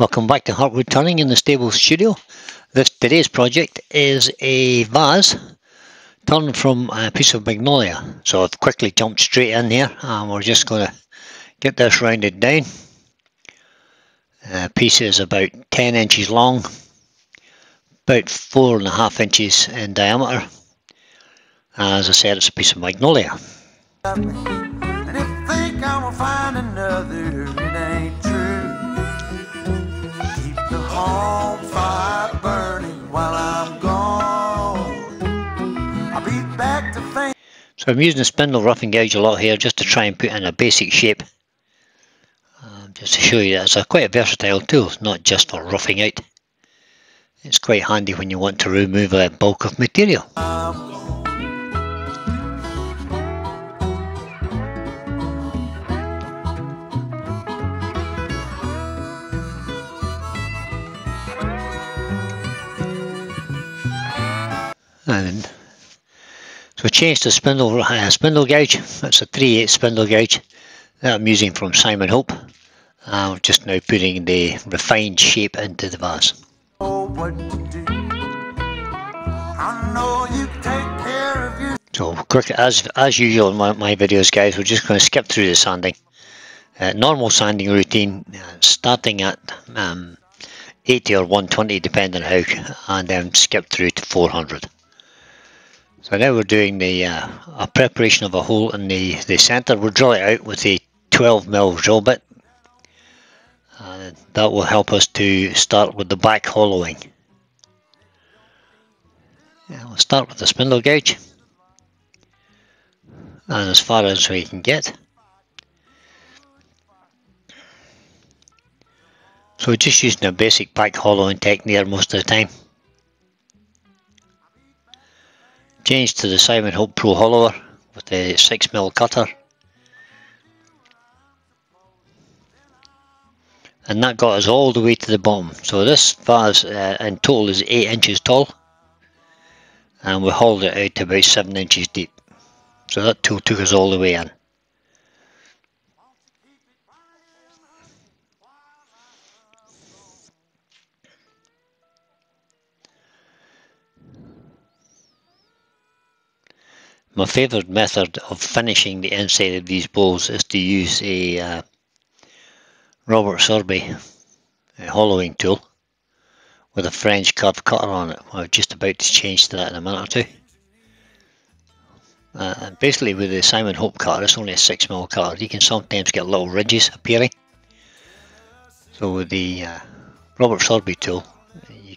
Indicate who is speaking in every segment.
Speaker 1: Welcome back to Heartwood Turning in the Stable Studio. Today's project is a vase turned from a piece of magnolia. So I've quickly jumped straight in here and we're just going to get this rounded down. The piece is about 10 inches long, about 4.5 inches in diameter. As I said, it's a piece of magnolia.
Speaker 2: And if you think I will find another, it ain't true. Keep the home fire burning while I'm gone. I'll be back to think.
Speaker 1: So I'm using the spindle roughing gouge a lot here just to try and put in a basic shape. Just to show you that it's quite a versatile tool, not just for roughing out. It's quite handy when you want to remove a bulk of material. And so I changed the spindle gouge. That's a 3/8 spindle gouge that I'm using from Simon Hope. I'm just now putting the refined shape into the vase. So quick, as usual in my videos, guys, we're just going to skip through the sanding. Normal sanding routine, starting at 80 or 120 depending on how, and then skip through to 400. So now we're doing a preparation of a hole in the centre. We'll drill it out with a 12mm drill bit. That will help us to start with the back hollowing. We'll start with the spindle gouge, and as far as we can get. So we're just using a basic back hollowing technique most of the time. Changed to the Simon Hope Pro Hollower with the 6mm cutter. And that got us all the way to the bottom. So this vase in total is 8 inches tall, and we hauled it out to about 7 inches deep. So that tool took us all the way in. My favourite method of finishing the inside of these bowls is to use a Robert Sorby hollowing tool with a French curve cutter on it. I'm just about to change to that in a minute or two. Basically with the Simon Hope cutter, it's only a 6mm cutter. You can sometimes get little ridges appearing. So with the Robert Sorby tool, you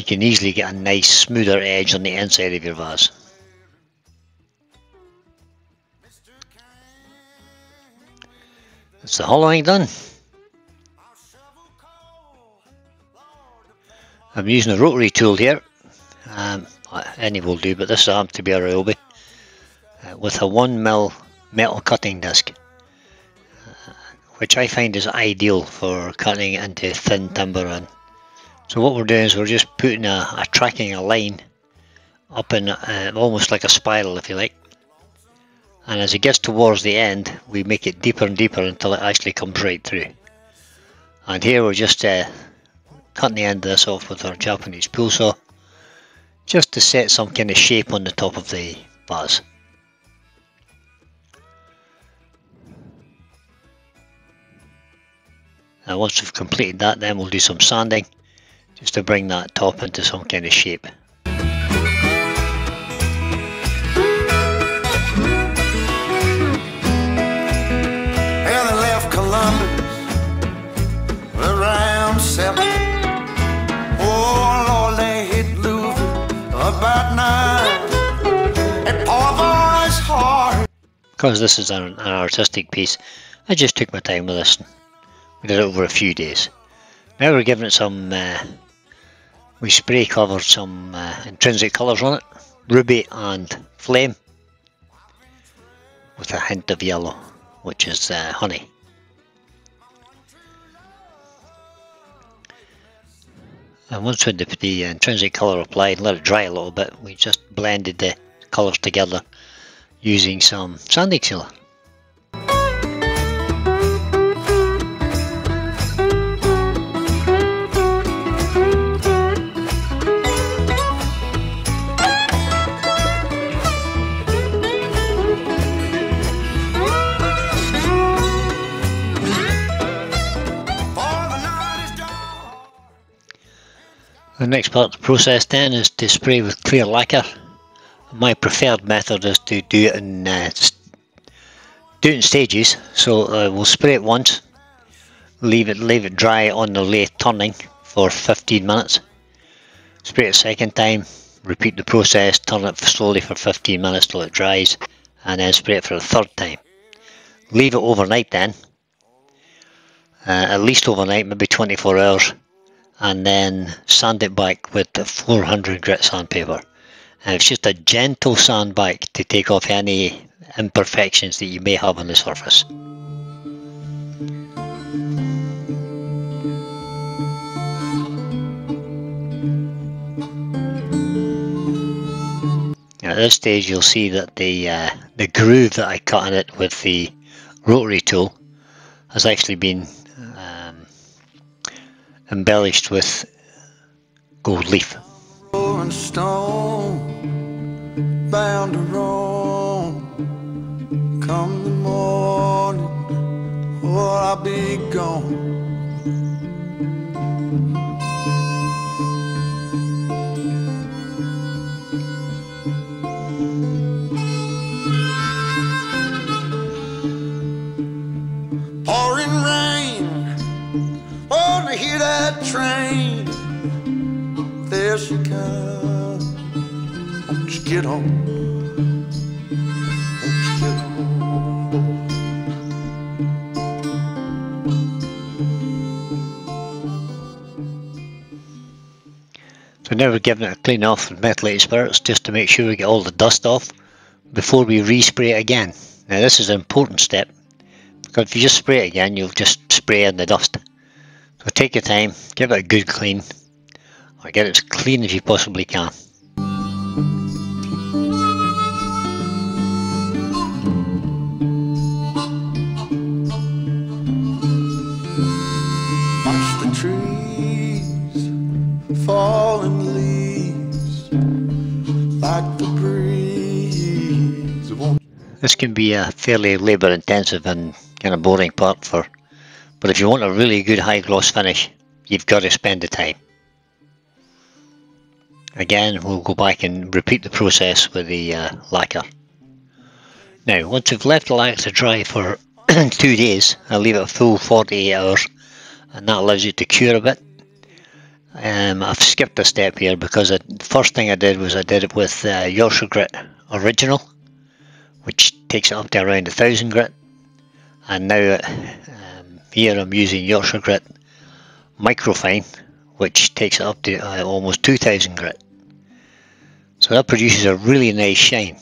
Speaker 1: can easily get a nice smoother edge on the inside of your vase. That's the hollowing done. I'm using a rotary tool here. Any will do, but this happens to be a Ryobi with a 1mm metal cutting disc, which I find is ideal for cutting into thin timber. And so what we're doing is we're just putting tracking a line up in almost like a spiral, if you like. And as it gets towards the end, we make it deeper and deeper until it actually comes right through. And here we're just cutting the end of this off with our Japanese pool saw, just to set some kind of shape on the top of the vase. And once we've completed that, then we'll do some sanding, just to bring that top into some kind of shape.
Speaker 2: Around 7. Oh Lord, they hit Louisville about 9. And poor boy's heart.
Speaker 1: Because this is an artistic piece, I just took my time with this. We did it over a few days. Now we're giving it some, we spray covered some intrinsic colours on it, ruby and flame, with a hint of yellow, which is honey. And once with the intrinsic colour applied, let it dry a little bit, we just blended the colours together using some sanding sealer. The next part of the process then is to spray with clear lacquer. My preferred method is to do it in stages. So we'll spray it once, leave it dry on the lathe turning for 15 minutes. Spray it a second time, repeat the process, turn it slowly for 15 minutes till it dries, and then spray it for the third time. Leave it overnight then, at least overnight, maybe 24 hours, and then sand it back with the 400 grit sandpaper. And it's just a gentle sand back to take off any imperfections that you may have on the surface. At this stage you'll see that the groove that I cut in it with the rotary tool has actually been embellished with gold leaf.
Speaker 2: Rolling stone, bound to roam. Come the morning, or I'll be gone. Pouring rain, oh, to hear that train. There she comes. Won't you get on? Won't you get on?
Speaker 1: So now we're giving it a clean off with methylated spirits just to make sure we get all the dust off before we respray it again. Now this is an important step, because if you just spray it again, you'll just spray in the dust. So take your time, give it a good clean, or get it as clean as you possibly can.
Speaker 2: Watch the trees, falling leaves, like the breeze.
Speaker 1: This can be a fairly labour intensive and kind of boring part but if you want a really good high gloss finish, you've got to spend the time. Again, we'll go back and repeat the process with the lacquer. Now, once you've left the lacquer to dry for 2 days, I'll leave it a full 48 hours, and that allows you to cure a bit. I've skipped a step here because the first thing I did was I did it with Yorkshire Grit Original, which takes it up to around 1000 grit, and now here I'm using Yorkshire Grit Microfine, which takes it up to almost 2000 grit. So that produces a really nice shine.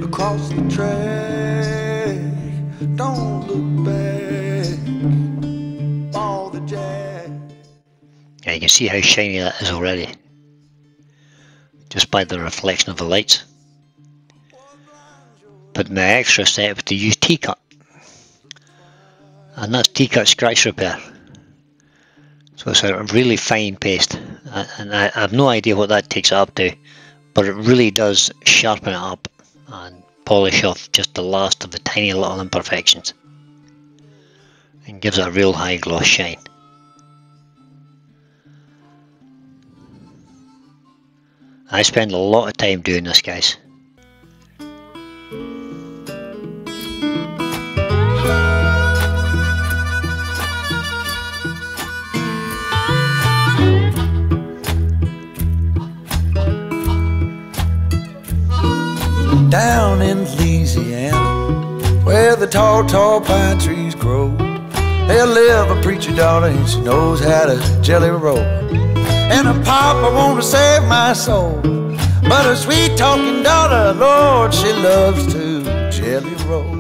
Speaker 2: Across the track, don't look back. All the jack.
Speaker 1: Yeah, you can see how shiny that is already, just by the reflection of the lights. But my extra step is to use T-cut, and that's T-cut scratch repair. So it's a really fine paste, and I have no idea what that takes it up to, but it really does sharpen it up and polish off just the last of the tiny little imperfections, and gives it a real high gloss shine. I spend a lot of time doing this, guys.
Speaker 2: Down in Louisiana, where the tall, tall pine trees grow, there live a preacher daughter and she knows how to jelly roll. And a papa want to save my soul, but a sweet talking daughter, Lord, she loves to jelly roll.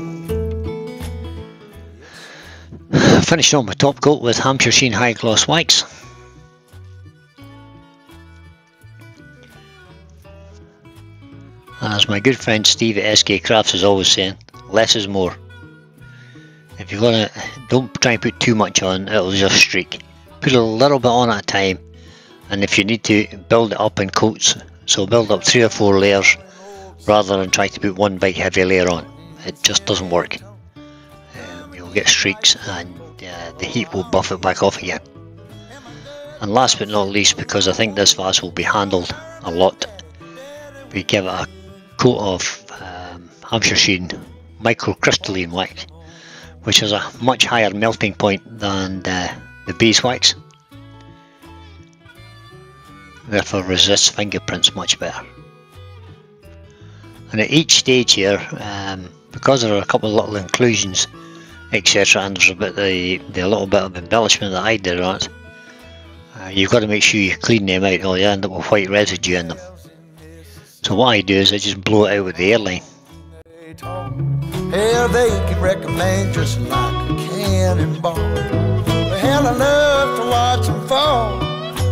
Speaker 1: Finished on my top coat with Hampshire Sheen High Gloss Wax. And as my good friend Steve at SK Crafts is always saying, less is more. If you're gonna, don't try and put too much on, it'll just streak. put a little bit on at a time, and if you need to, build it up in coats, so build up 3 or 4 layers rather than try to put one big heavy layer on. It just doesn't work. You'll get streaks and the heat will buff it back off again. And last but not least, because I think this vase will be handled a lot, we give it a coat of Hampshire Sheen microcrystalline wax, which has a much higher melting point than the beeswax, therefore resists fingerprints much better. And at each stage here, because there are a couple of little inclusions, etc., and there's a bit the little bit of embellishment that I did on it, you've got to make sure you clean them out or you end up with white residue in them. So what I do is I just blow it out with the airline.
Speaker 2: Hell, they can recommend just like a cannonball. But hell, I love to watch them fall.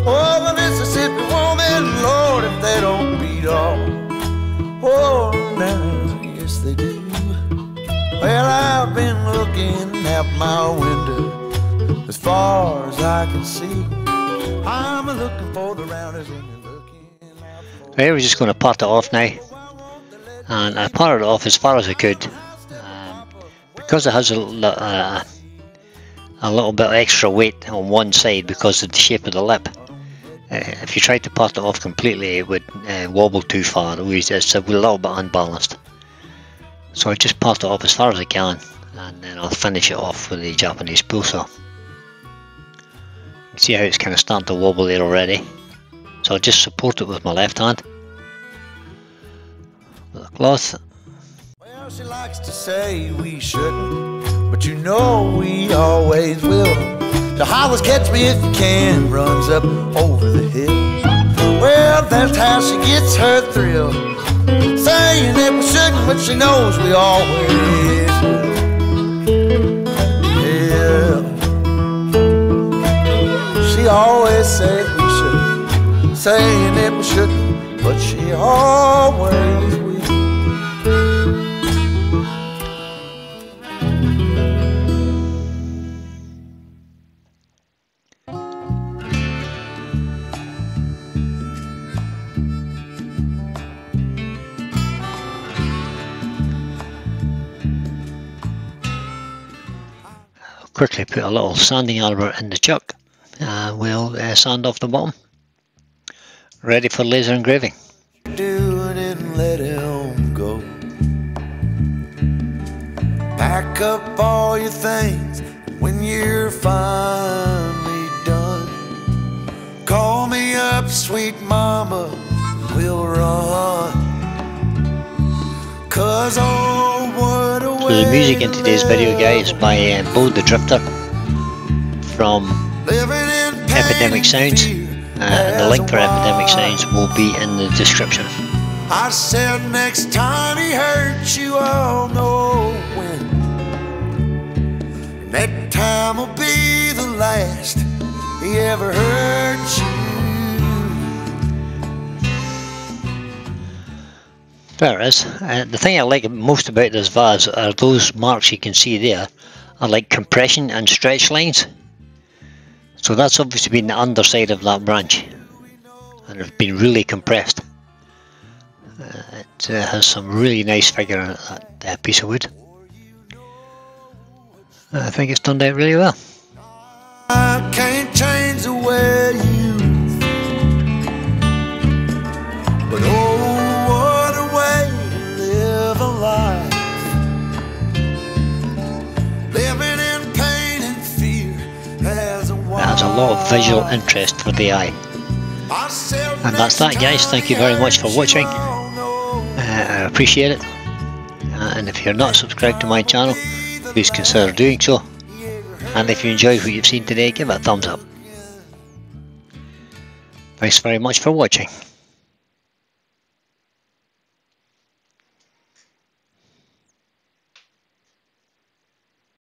Speaker 2: Oh, the Mississippi woman, Lord, if they don't beat all. Oh, now, yes they do. Well, I've been looking out my window as far as I can see. I'm looking for the rounders and you're looking out for...
Speaker 1: Right, we're just going to part it off now. And I parted it off as far as I could. Because it has a little bit of extra weight on one side because of the shape of the lip. If you tried to part it off completely, it would wobble too far. It's a little bit unbalanced. So I just part it off as far as I can, and then I'll finish it off with the Japanese pull saw. You can see how it's kind of starting to wobble there already. So I'll just support it with my left hand with a cloth.
Speaker 2: Well, she likes to say we shouldn't, but you know we always will. The hollers catch me if you can, runs up over the hill. Well, that's how she gets her thrill, saying that we shouldn't, but she knows we always will. Yeah, she always says we shouldn't, saying that we shouldn't, but she always will.
Speaker 1: Quickly put a little sanding arbor in the chuck, and we'll sand off the bottom, ready for laser engraving.
Speaker 2: Do it and let him go. Pack up all your things when you're finally done. Call me up, sweet mama, we'll run. 'Cause oh, what a way.
Speaker 1: So the music in today's video, guys, by Bo the Drifter from Epidemic Sounds, and the link for Epidemic Sounds will be in the description.
Speaker 2: I said next time he hurts you, I'll know when. And that time will be the last he ever hurt you.
Speaker 1: There it is. The thing I like most about this vase are those marks you can see there are like compression and stretch lines. So that's obviously been the underside of that branch, and it's been really compressed. It has some really nice figure in it, that piece of wood. I think it's turned out really well.
Speaker 2: I can't change the way you think, but oh, what a way to live a life. Living in pain and fear has a
Speaker 1: lot of visual interest for the eye. And that's that, guys. Thank you very much for watching. I appreciate it. And if you're not subscribed to my channel, please consider doing so. And if you enjoyed what you've seen today, give it a thumbs up. Thanks very much for watching.